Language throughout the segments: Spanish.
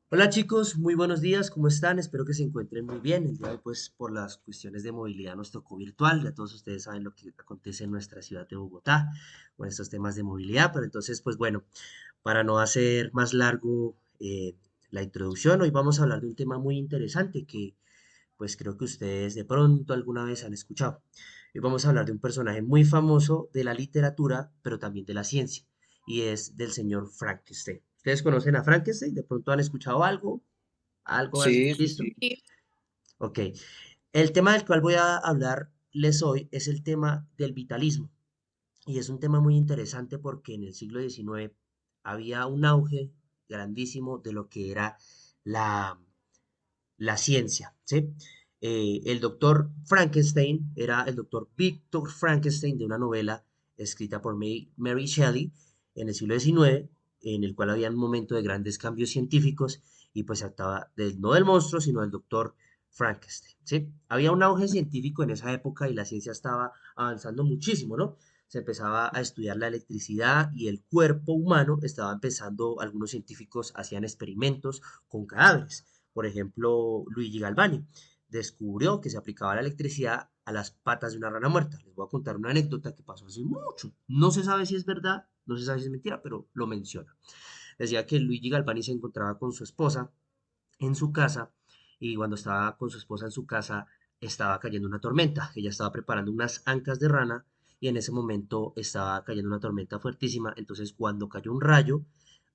Hola chicos, muy buenos días, ¿cómo están? Espero que se encuentren muy bien. El día de hoy, pues, por las cuestiones de movilidad nos tocó virtual. Ya todos ustedes saben lo que acontece en nuestra ciudad de Bogotá con estos temas de movilidad. Pero entonces, pues bueno, para no hacer más largo la introducción, hoy vamos a hablar de un tema muy interesante que, pues, creo que ustedes de pronto alguna vez han escuchado. Hoy vamos a hablar de un personaje muy famoso de la literatura, pero también de la ciencia, y es del señor Frankenstein. ¿Ustedes conocen a Frankenstein? ¿De pronto han escuchado algo? ¿Algo han Sí, sí, visto? sí. Sí. Ok. El tema del cual voy a hablarles hoy es el tema del vitalismo. Y es un tema muy interesante porque en el siglo XIX había un auge grandísimo de lo que era la, la ciencia, ¿sí? El doctor Frankenstein era el doctor Victor Frankenstein de una novela escrita por Mary Shelley en el siglo XIX, en el cual había un momento de grandes cambios científicos y pues se trataba no del monstruo, sino del doctor Frankenstein, ¿sí? Había un auge científico en esa época y la ciencia estaba avanzando muchísimo, ¿no? Se empezaba a estudiar la electricidad y el cuerpo humano estaba empezando, algunos científicos hacían experimentos con cadáveres. Por ejemplo, Luigi Galvani descubrió que se aplicaba la electricidad a las patas de una rana muerta. Les voy a contar una anécdota que pasó hace mucho. No se sabe si es verdad, no se sabe si es mentira, pero lo menciona. Decía que Luigi Galvani se encontraba con su esposa en su casa y cuando estaba con su esposa en su casa estaba cayendo una tormenta. Ella estaba preparando unas ancas de rana y en ese momento estaba cayendo una tormenta fuertísima. Entonces cuando cayó un rayo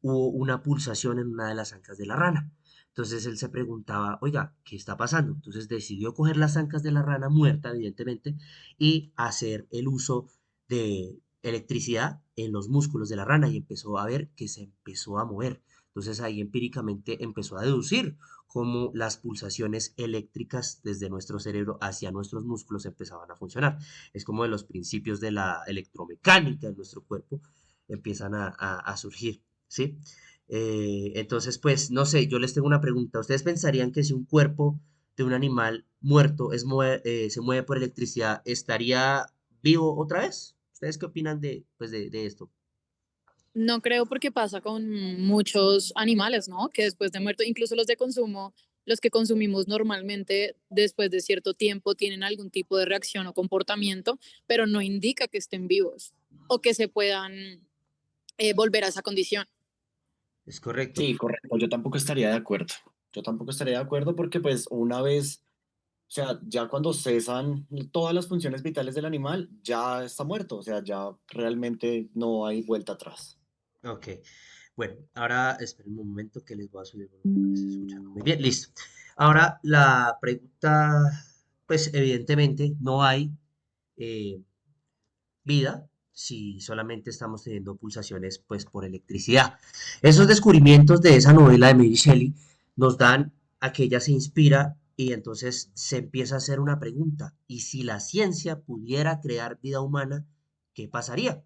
hubo una pulsación en una de las ancas de la rana. Entonces él se preguntaba, oiga, ¿qué está pasando? Entonces decidió coger las ancas de la rana muerta, evidentemente, y hacer el uso de electricidad en los músculos de la rana y empezó a ver que se empezó a mover. Entonces ahí empíricamente empezó a deducir cómo las pulsaciones eléctricas desde nuestro cerebro hacia nuestros músculos empezaban a funcionar. Es como de los principios de la electromecánica de nuestro cuerpo empiezan a surgir, ¿sí? Entonces, pues, no sé, yo les tengo una pregunta. ¿Ustedes pensarían que si un cuerpo de un animal muerto se mueve por electricidad, estaría vivo otra vez? ¿Ustedes qué opinan de esto? No creo porque pasa con muchos animales, ¿no? Que después de muerto, incluso los de consumo, los que consumimos normalmente después de cierto tiempo tienen algún tipo de reacción o comportamiento, pero no indica que estén vivos o que se puedan volver a esa condición. Es correcto. Sí, correcto. Yo tampoco estaría de acuerdo. Yo tampoco estaría de acuerdo porque pues una vez, o sea, ya cuando cesan todas las funciones vitales del animal, ya está muerto. O sea, ya realmente no hay vuelta atrás. Ok. Bueno, ahora esperen un momento que les voy a subir el volumen, no les estoy escuchando muy bien. Listo. Ahora la pregunta, pues evidentemente no hay eh, vida si solamente estamos teniendo pulsaciones pues por electricidad. Esos descubrimientos de esa novela de Mary Shelley nos dan a que ella se inspira y entonces se empieza a hacer una pregunta. ¿Y si la ciencia pudiera crear vida humana, qué pasaría?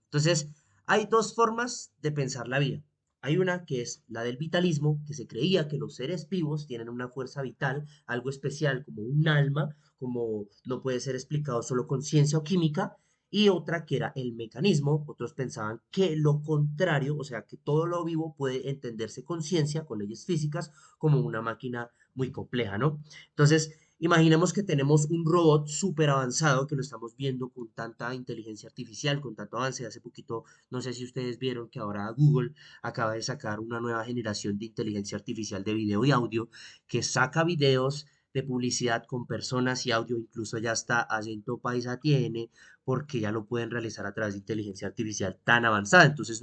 Entonces, hay dos formas de pensar la vida. Hay una que es la del vitalismo, que se creía que los seres vivos tienen una fuerza vital, algo especial como un alma, como no puede ser explicado solo con ciencia o química, y otra que era el mecanismo. Otros pensaban que lo contrario, o sea, que todo lo vivo puede entenderse con ciencia, con leyes físicas, como una máquina muy compleja, ¿no? Entonces, imaginemos que tenemos un robot súper avanzado que lo estamos viendo con tanta inteligencia artificial, con tanto avance. Hace poquito, no sé si ustedes vieron que ahora Google acaba de sacar una nueva generación de inteligencia artificial de video y audio que saca videos de publicidad con personas y audio, incluso ya está Acento Paisa tiene, porque ya lo pueden realizar a través de inteligencia artificial tan avanzada. Entonces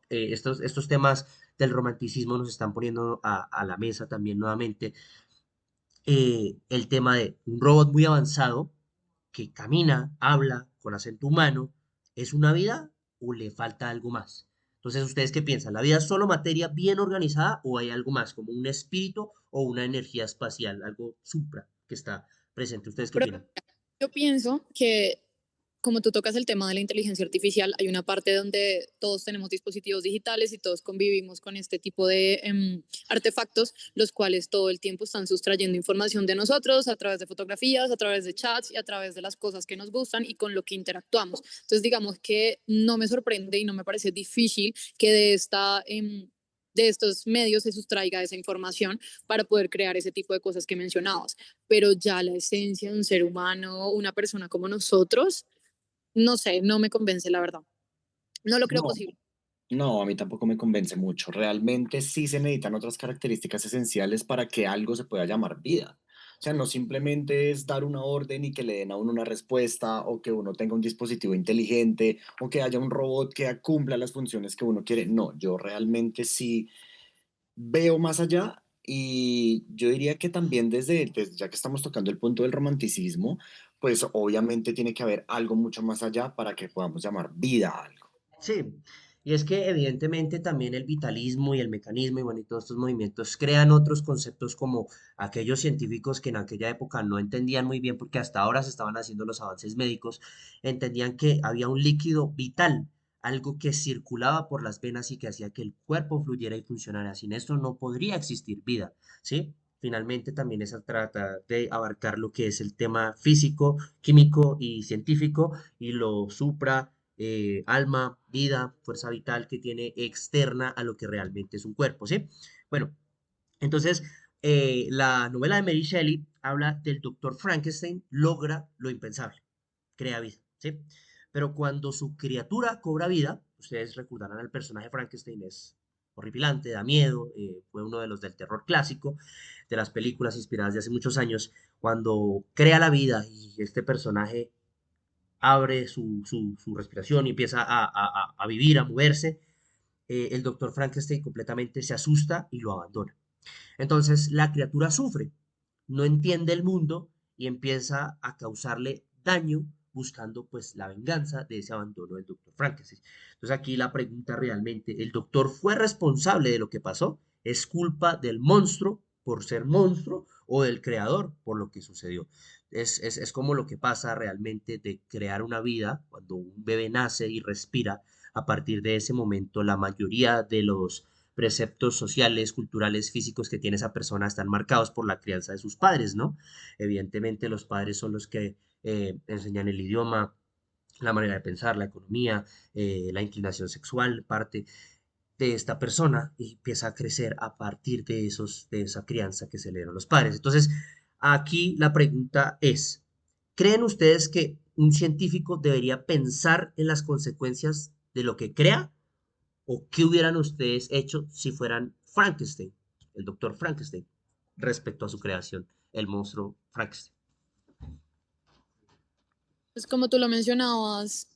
estos temas del romanticismo nos están poniendo a la mesa también nuevamente el tema de un robot muy avanzado que camina, habla con acento humano, ¿es una vida o le falta algo más? Entonces, ¿ustedes qué piensan? ¿La vida es solo materia bien organizada o hay algo más, como un espíritu o una energía espacial, algo supra que está presente? ¿Ustedes qué Pero opinan? yo pienso que como tú tocas el tema de la inteligencia artificial, hay una parte donde todos tenemos dispositivos digitales y todos convivimos con este tipo de artefactos, los cuales todo el tiempo están sustrayendo información de nosotros a través de fotografías, a través de chats y a través de las cosas que nos gustan y con lo que interactuamos. Entonces, digamos que no me sorprende y no me parece difícil que de estos medios se sustraiga esa información para poder crear ese tipo de cosas que mencionabas. Pero ya la esencia de un ser humano, una persona como nosotros, no sé, no me convence la verdad. No lo creo No, posible. no, a mí tampoco me convence mucho. Realmente sí se necesitan otras características esenciales para que algo se pueda llamar vida. O sea, no simplemente es dar una orden y que le den a uno una respuesta o que uno tenga un dispositivo inteligente o que haya un robot que cumpla las funciones que uno quiere. No, yo realmente sí veo más allá y yo diría que también ya que estamos tocando el punto del romanticismo, pues obviamente tiene que haber algo mucho más allá para que podamos llamar vida a algo. Sí, y es que evidentemente también el vitalismo y el mecanismo y bueno, y todos estos movimientos crean otros conceptos como aquellos científicos que en aquella época no entendían muy bien porque hasta ahora se estaban haciendo los avances médicos, entendían que había un líquido vital, algo que circulaba por las venas y que hacía que el cuerpo fluyera y funcionara. Sin esto no podría existir vida, ¿sí? Finalmente también se trata de abarcar lo que es el tema físico, químico y científico y lo supra alma, vida, fuerza vital que tiene externa a lo que realmente es un cuerpo, ¿sí? Bueno, entonces, la novela de Mary Shelley habla del doctor Frankenstein logra lo impensable, crea vida, ¿sí? Pero cuando su criatura cobra vida, ustedes recordarán al personaje Frankenstein, es horripilante, da miedo, fue uno de los del terror clásico, de las películas inspiradas de hace muchos años, cuando crea la vida y este personaje abre su respiración y empieza a vivir, a moverse, el doctor Frankenstein completamente se asusta y lo abandona. Entonces la criatura sufre, no entiende el mundo y empieza a causarle daño buscando pues la venganza de ese abandono del doctor Frankenstein. Entonces aquí la pregunta realmente, ¿el doctor fue responsable de lo que pasó? ¿Es culpa del monstruo por ser monstruo o del creador por lo que sucedió? Es como lo que pasa realmente de crear una vida cuando un bebé nace y respira. A partir de ese momento, la mayoría de los preceptos sociales, culturales, físicos que tiene esa persona están marcados por la crianza de sus padres, ¿no? Evidentemente los padres son los que enseñan el idioma, la manera de pensar, la economía, la inclinación sexual, parte de esta persona y empieza a crecer a partir de esa crianza que se le dieron los padres. Entonces, aquí la pregunta es, ¿creen ustedes que un científico debería pensar en las consecuencias de lo que crea? ¿O qué hubieran ustedes hecho si fueran Frankenstein, el doctor Frankenstein, respecto a su creación, el monstruo Frankenstein? Pues como tú lo mencionabas,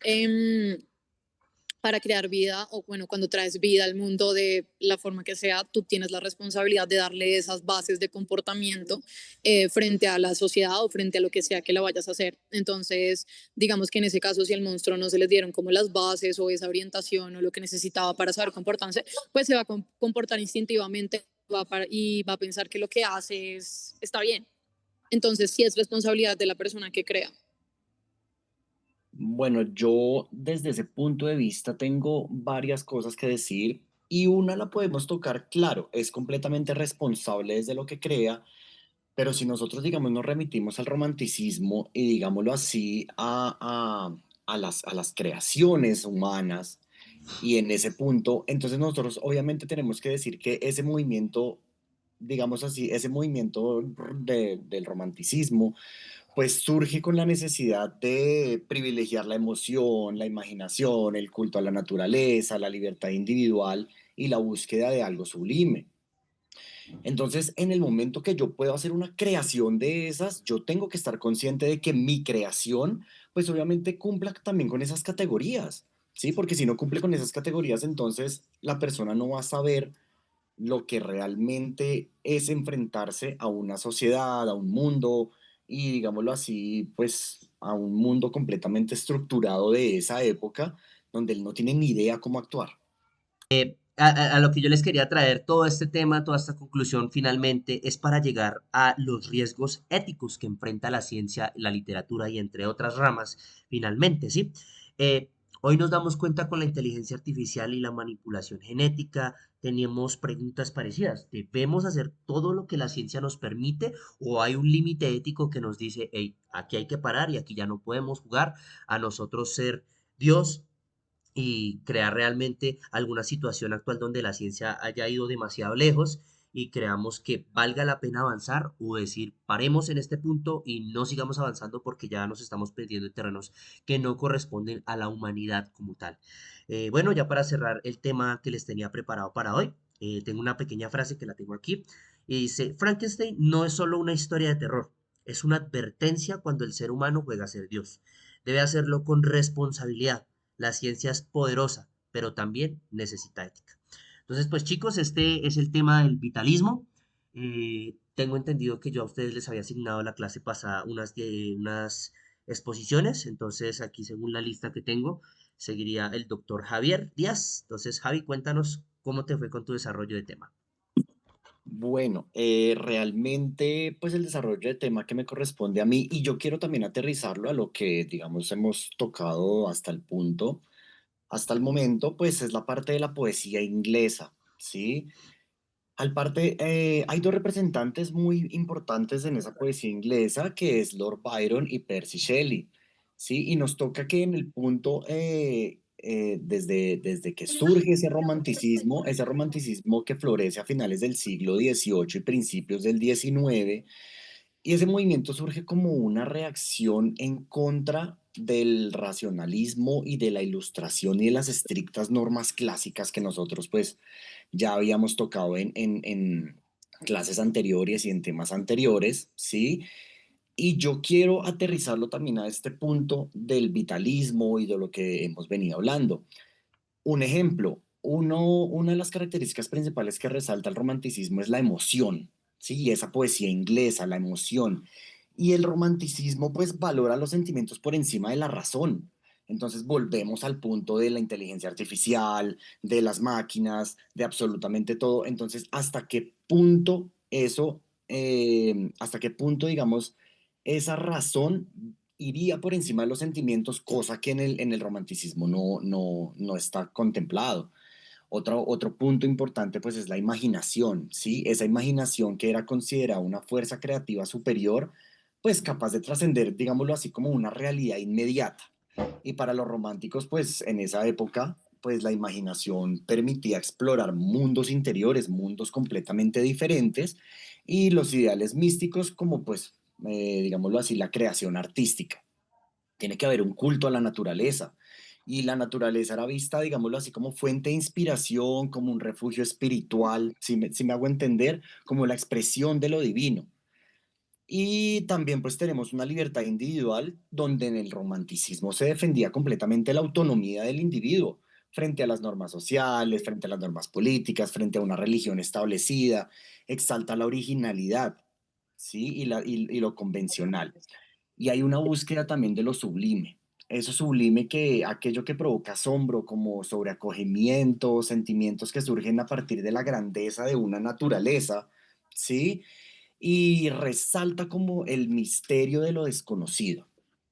para crear vida o bueno, cuando traes vida al mundo de la forma que sea, tú tienes la responsabilidad de darle esas bases de comportamiento frente a la sociedad o frente a lo que sea que la vayas a hacer. Entonces, digamos que en ese caso, si el monstruo no se les dieron como las bases o esa orientación o lo que necesitaba para saber comportarse, pues se va a comportar instintivamente y va a pensar que lo que hace está bien. Entonces, sí es responsabilidad de la persona que crea. Bueno, yo desde ese punto de vista tengo varias cosas que decir y una la podemos tocar, claro, es completamente responsable desde lo que crea, pero si nosotros, digamos, nos remitimos al romanticismo y digámoslo así, a las creaciones humanas y en ese punto, entonces nosotros obviamente tenemos que decir que ese movimiento, digamos así, ese movimiento del romanticismo, pues surge con la necesidad de privilegiar la emoción, la imaginación, el culto a la naturaleza, la libertad individual y la búsqueda de algo sublime. Entonces, en el momento que yo puedo hacer una creación de esas, yo tengo que estar consciente de que mi creación, pues obviamente cumpla también con esas categorías, ¿sí? Porque si no cumple con esas categorías, entonces la persona no va a saber lo que realmente es enfrentarse a una sociedad, a un mundo y, digámoslo así, pues a un mundo completamente estructurado de esa época donde él no tiene ni idea cómo actuar. A lo que yo les quería traer todo este tema, toda esta conclusión finalmente es para llegar a los riesgos éticos que enfrenta la ciencia, la literatura y entre otras ramas, finalmente, ¿sí? Eh, Hoy nos damos cuenta con la inteligencia artificial y la manipulación genética, tenemos preguntas parecidas. ¿Debemos hacer todo lo que la ciencia nos permite o hay un límite ético que nos dice, hey, aquí hay que parar y aquí ya no podemos jugar a nosotros ser Dios? y crear realmente alguna situación actual donde la ciencia haya ido demasiado lejos y creamos que valga la pena avanzar o decir paremos en este punto y no sigamos avanzando porque ya nos estamos perdiendo en terrenos que no corresponden a la humanidad como tal. Bueno, ya para cerrar el tema que les tenía preparado para hoy, tengo una pequeña frase que la tengo aquí y dice, Frankenstein no es solo una historia de terror, es una advertencia cuando el ser humano juega a ser Dios. Debe hacerlo con responsabilidad. La ciencia es poderosa, pero también necesita ética. Entonces, pues chicos, este es el tema del vitalismo. Tengo entendido que yo a ustedes les había asignado la clase pasada unas exposiciones, entonces aquí según la lista que tengo, seguiría el doctor Javier Díaz. Entonces, Javi, cuéntanos cómo te fue con tu desarrollo de tema. Bueno, realmente pues el desarrollo de tema que me corresponde a mí y yo quiero también aterrizarlo a lo que digamos hemos tocado hasta el punto, hasta el momento, pues es la parte de la poesía inglesa, ¿sí? Hay dos representantes muy importantes en esa poesía inglesa, que es Lord Byron y Percy Shelley, ¿sí? Y nos toca que en el punto, desde que surge ese romanticismo que florece a finales del siglo XVIII y principios del XIX, y ese movimiento surge como una reacción en contra del racionalismo y de la ilustración y de las estrictas normas clásicas que nosotros pues ya habíamos tocado en clases anteriores y en temas anteriores, ¿sí? Y yo quiero aterrizarlo también a este punto del vitalismo y de lo que hemos venido hablando. Un ejemplo, una de las características principales que resalta el romanticismo es la emoción, ¿sí? Y esa poesía inglesa, la emoción. Y el romanticismo pues valora los sentimientos por encima de la razón. Entonces volvemos al punto de la inteligencia artificial, de las máquinas, de absolutamente todo. Entonces, ¿hasta qué punto hasta qué punto, digamos, esa razón iría por encima de los sentimientos, cosa que en el romanticismo no está contemplado? Otro punto importante pues es la imaginación, ¿sí? Esa imaginación que era considerada una fuerza creativa superior, pues capaz de trascender, digámoslo así, como una realidad inmediata. Y para los románticos, pues en esa época, pues la imaginación permitía explorar mundos interiores, mundos completamente diferentes, y los ideales místicos como pues, digámoslo así, la creación artística. Tiene que haber un culto a la naturaleza. Y la naturaleza era vista, digámoslo así, como fuente de inspiración, como un refugio espiritual, si me hago entender, como la expresión de lo divino. Y también pues tenemos una libertad individual donde en el romanticismo se defendía completamente la autonomía del individuo frente a las normas sociales, frente a las normas políticas, frente a una religión establecida, exalta la originalidad, ¿sí? Y lo convencional. Y hay una búsqueda también de lo sublime. Eso sublime que aquello que provoca asombro, como sobreacogimiento, sentimientos que surgen a partir de la grandeza de una naturaleza, ¿sí? Y resalta como el misterio de lo desconocido,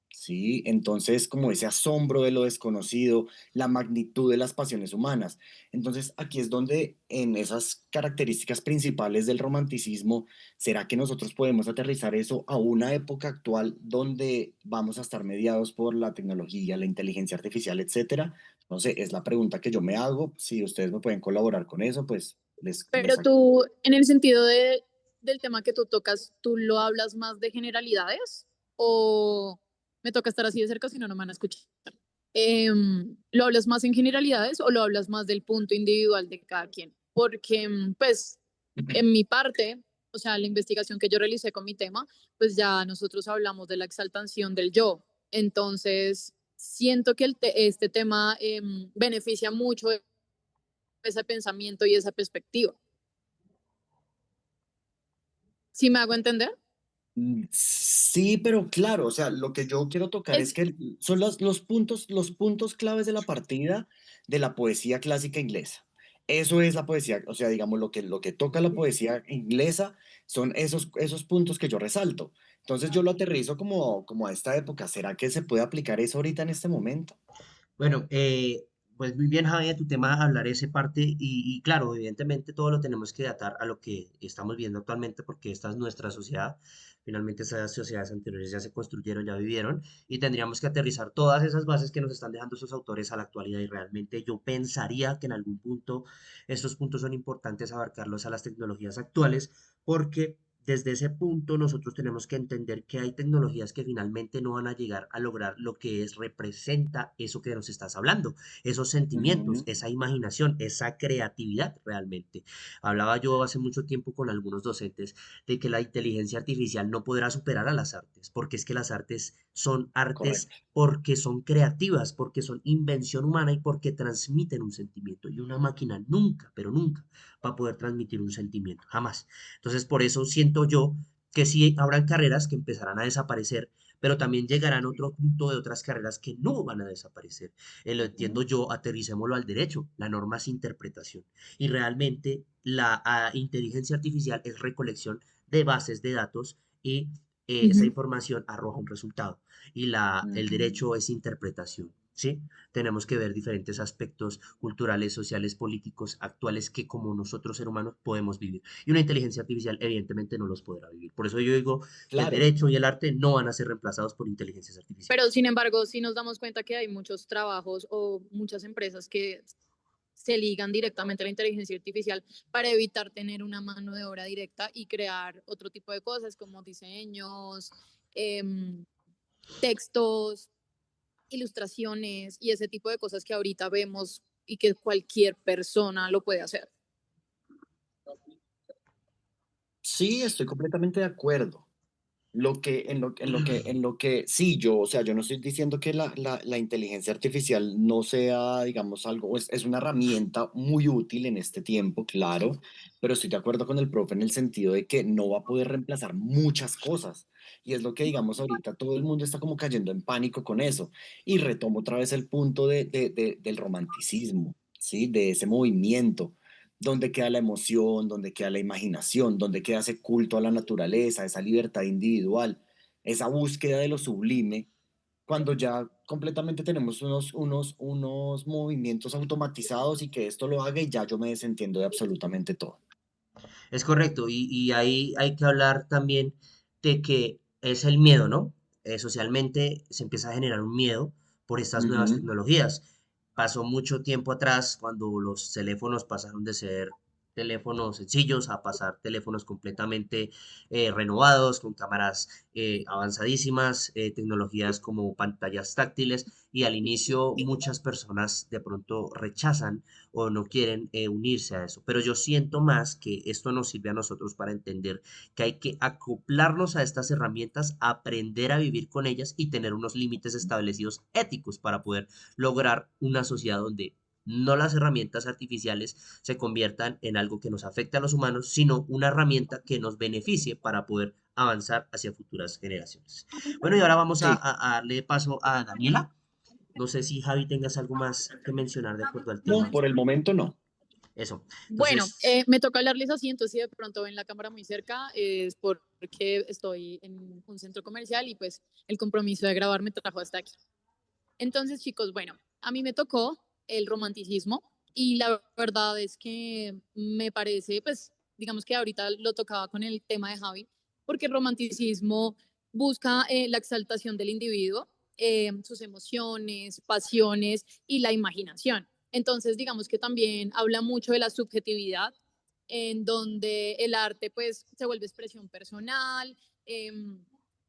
¿sí? Entonces, como ese asombro de lo desconocido, la magnitud de las pasiones humanas. Entonces, aquí es donde en esas características principales del romanticismo, ¿será que nosotros podemos aterrizar eso a una época actual donde vamos a estar mediados por la tecnología, la inteligencia artificial, etcétera? No sé, es la pregunta que yo me hago. Si ustedes me pueden colaborar con eso, pues les Pero tú, en el sentido del tema que tú tocas, ¿tú lo hablas más de generalidades? ¿O me toca estar así de cerca, si no, no me van a escuchar? ¿Lo hablas más en generalidades o lo hablas más del punto individual de cada quien? Porque, pues, en mi parte, o sea, la investigación que yo realicé con mi tema, pues ya nosotros hablamos de la exaltación del yo. Entonces, siento que este tema beneficia mucho ese pensamiento y esa perspectiva. ¿Sí me hago entender? Sí, pero claro, o sea, lo que yo quiero tocar es Es, que son los puntos claves de la partida de la poesía clásica inglesa. Eso es la poesía, o sea, digamos, lo que toca la poesía inglesa son esos puntos que yo resalto. Entonces yo lo aterrizo como a esta época. ¿Será que se puede aplicar eso ahorita en este momento? Bueno, Pues muy bien, Javier, tu tema hablar ese parte y claro, evidentemente todo lo tenemos que datar a lo que estamos viendo actualmente porque esta es nuestra sociedad. Finalmente esas sociedades anteriores ya se construyeron, ya vivieron y tendríamos que aterrizar todas esas bases que nos están dejando esos autores a la actualidad y realmente yo pensaría que en algún punto estos puntos son importantes abarcarlos a las tecnologías actuales porque desde ese punto nosotros tenemos que entender que hay tecnologías que finalmente no van a llegar a lograr lo que es representa eso que nos estás hablando, esos sentimientos, Ujú, esa imaginación, esa creatividad realmente. Hablaba yo hace mucho tiempo con algunos docentes de que la inteligencia artificial no podrá superar a las artes, porque es que las artes son artes correcto. porque son creativas, porque son invención humana y porque transmiten un sentimiento. Y una máquina nunca, pero nunca va a poder transmitir un sentimiento, jamás. Entonces, por eso siento yo que sí habrán carreras que empezarán a desaparecer, pero también llegarán otro punto de otras carreras que no van a desaparecer. Lo entiendo Ujú, yo, aterricémoslo al derecho. La norma es interpretación. Y realmente la inteligencia artificial es recolección de bases de datos y esa Ujú. información arroja un resultado. Y el ujú. derecho es interpretación. ¿Sí? Tenemos que ver diferentes aspectos culturales, sociales, políticos, actuales que como nosotros seres humanos podemos vivir. Y una inteligencia artificial evidentemente no los podrá vivir. Por eso yo digo que el Claro, derecho y el arte no van a ser reemplazados por inteligencias Pero artificiales. sin embargo, sí nos damos cuenta que hay muchos trabajos o muchas empresas que se ligan directamente a la inteligencia artificial para evitar tener una mano de obra directa y crear otro tipo de cosas como diseños, em, textos, ilustraciones y ese tipo de cosas que ahorita vemos y que cualquier persona lo puede hacer. sí, estoy completamente de acuerdo. En lo que, sí, yo, o sea, yo no estoy diciendo que la inteligencia artificial no sea, digamos, algo, es una herramienta muy útil en este tiempo, claro, pero estoy de acuerdo con el profe en el sentido de que no va a poder reemplazar muchas cosas. Y es lo que, digamos, ahorita todo el mundo está como cayendo en pánico con eso. Y retomo otra vez el punto del romanticismo, ¿sí? De ese movimiento dónde queda la emoción, dónde queda la imaginación, dónde queda ese culto a la naturaleza, esa libertad individual, esa búsqueda de lo sublime, cuando ya completamente tenemos unos movimientos automatizados y que esto lo haga y ya yo me desentiendo de absolutamente todo. Es correcto, y ahí hay que hablar también de que es el miedo, ¿no? Socialmente se empieza a generar un miedo por estas nuevas Ujú, tecnologías. Pasó mucho tiempo atrás cuando los teléfonos pasaron de ser teléfonos sencillos a pasar teléfonos completamente renovados, con cámaras avanzadísimas, tecnologías como pantallas táctiles, y al inicio muchas personas de pronto rechazan o no quieren unirse a eso. Pero yo siento más que esto nos sirve a nosotros para entender que hay que acoplarnos a estas herramientas, aprender a vivir con ellas y tener unos límites establecidos éticos para poder lograr una sociedad donde no las herramientas artificiales se conviertan en algo que nos afecte a los humanos, sino una herramienta que nos beneficie para poder avanzar hacia futuras generaciones. Bueno, y ahora vamos sí, a darle paso a Daniela. No sé si Javi tengas algo más que mencionar de acuerdo al no, tema. por el momento no. Eso. Bueno, Entonces, me toca hablarles así, entonces si de pronto ven la cámara muy cerca es porque estoy en un centro comercial y pues el compromiso de grabar me trajo hasta aquí. Entonces, chicos, bueno, a mí me tocó el romanticismo y la verdad es que me parece, pues, digamos que ahorita lo tocaba con el tema de Javi, porque el romanticismo busca la exaltación del individuo, sus emociones, pasiones y la imaginación. Entonces, digamos que también habla mucho de la subjetividad, en donde el arte, pues, se vuelve expresión personal.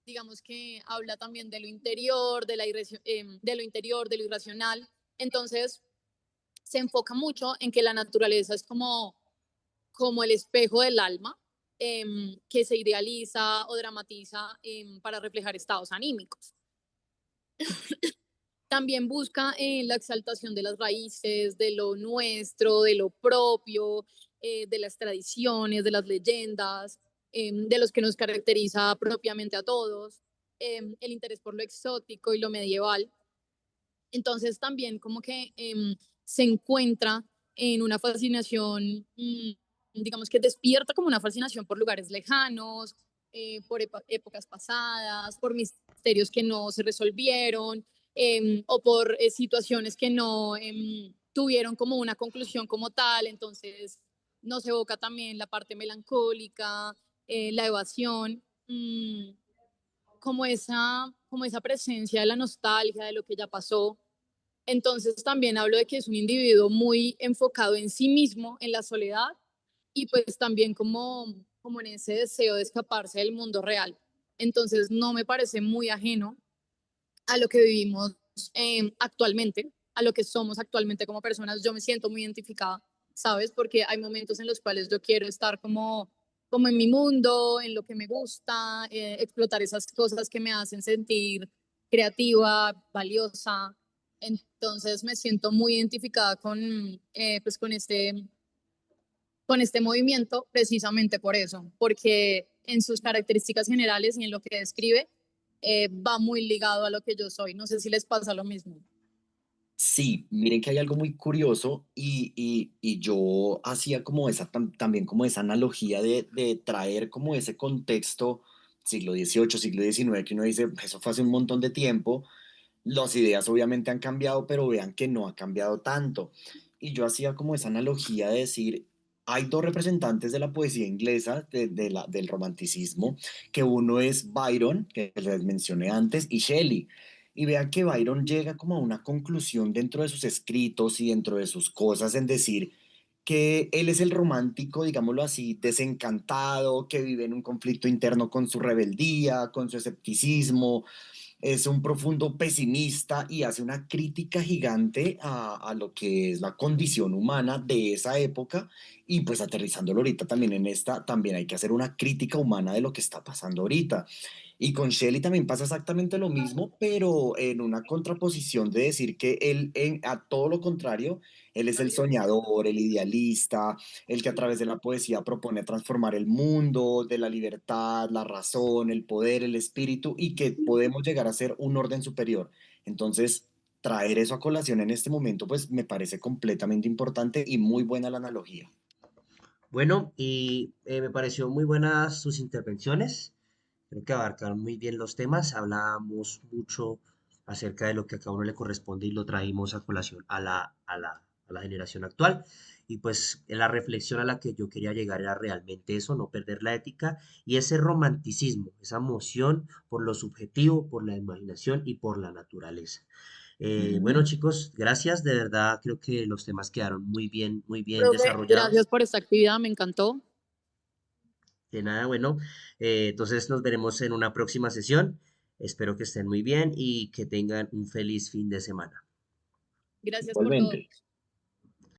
Digamos que habla también de lo interior, de lo interior, de lo irracional. Entonces, se enfoca mucho en que la naturaleza es como el espejo del alma, que se idealiza o dramatiza para reflejar estados anímicos. También busca la exaltación de las raíces, de lo nuestro, de lo propio, de las tradiciones, de las leyendas, de los que nos caracteriza propiamente a todos, el interés por lo exótico y lo medieval. Entonces también como que se encuentra en una fascinación, digamos que despierta como una fascinación por lugares lejanos, por épocas pasadas, por misterios que no se resolvieron, o por situaciones que no tuvieron como una conclusión como tal, entonces nos evoca también la parte melancólica, la evasión, como esa presencia de la nostalgia, de lo que ya pasó. Entonces también hablo de que es un individuo muy enfocado en sí mismo, en la soledad, y pues también como en ese deseo de escaparse del mundo real. Entonces no me parece muy ajeno a lo que vivimos actualmente, a lo que somos actualmente como personas. Yo me siento muy identificada, ¿sabes? Porque hay momentos en los cuales yo quiero estar como en mi mundo, en lo que me gusta, explotar esas cosas que me hacen sentir creativa, valiosa. Entonces me siento muy identificada pues con este movimiento precisamente por eso, porque en sus características generales y en lo que describe va muy ligado a lo que yo soy. No sé si les pasa lo mismo. Sí, miren que hay algo muy curioso y yo hacía como también como esa analogía de traer como ese contexto siglo XVIII, siglo XIX, que uno dice, eso fue hace un montón de tiempo, las ideas obviamente han cambiado, pero vean que no ha cambiado tanto. Y yo hacía como esa analogía de decir, hay dos representantes de la poesía inglesa, del romanticismo, que uno es Byron, que les mencioné antes, y Shelley. Y vean que Byron llega como a una conclusión dentro de sus escritos y dentro de sus cosas en decir que él es el romántico, digámoslo así, desencantado, que vive en un conflicto interno con su rebeldía, con su escepticismo, es un profundo pesimista y hace una crítica gigante a lo que es la condición humana de esa época y pues aterrizándolo ahorita también en esta, también hay que hacer una crítica humana de lo que está pasando ahorita. Y con Shelley también pasa exactamente lo mismo, pero en una contraposición de decir que él, a todo lo contrario, él es el soñador, el idealista, el que a través de la poesía propone transformar el mundo, de la libertad, la razón, el poder, el espíritu, y que podemos llegar a ser un orden superior. Entonces, traer eso a colación en este momento, pues me parece completamente importante y muy buena la analogía. Bueno, y me pareció muy buenas sus intervenciones. Creo que abarcaron muy bien los temas. Hablamos mucho acerca de lo que a cada uno le corresponde y lo traímos a colación a la generación actual. Y pues en la reflexión a la que yo quería llegar era realmente eso, no perder la ética y ese romanticismo, esa emoción por lo subjetivo, por la imaginación y por la naturaleza. Bueno, Ujú. chicos, gracias. De verdad, creo que los temas quedaron muy bien Profe, gracias desarrollados. por esta actividad, me encantó. De nada, bueno, entonces nos veremos en una próxima sesión. Espero que estén muy bien y que tengan un feliz fin de semana. Gracias por todo. Igualmente.